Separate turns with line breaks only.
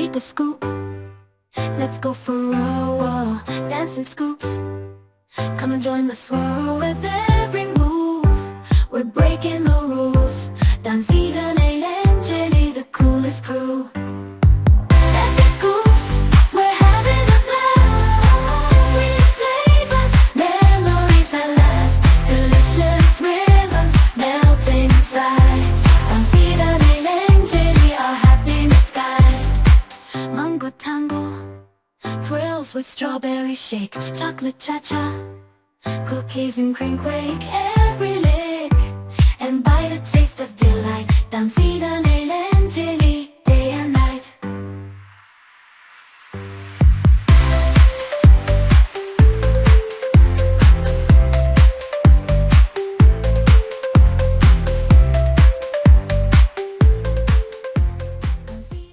take a scoop. Let's go for a whirl, dancing scoops. Come and join the swirl with every move. We're breaking the rules. Dansiden eğlenceli, the coolest crew. Dancing scoops, we're having a blast. Sweet flavors, memories that last. Delicious rhythms, melting sights. Dansiden eğlenceli, our happiness guide. Mango tango, thrills with strawberry shake. Chocolate cha-cha, cookies and cream quake. Every lick and bite, a taste of delight. Dansiden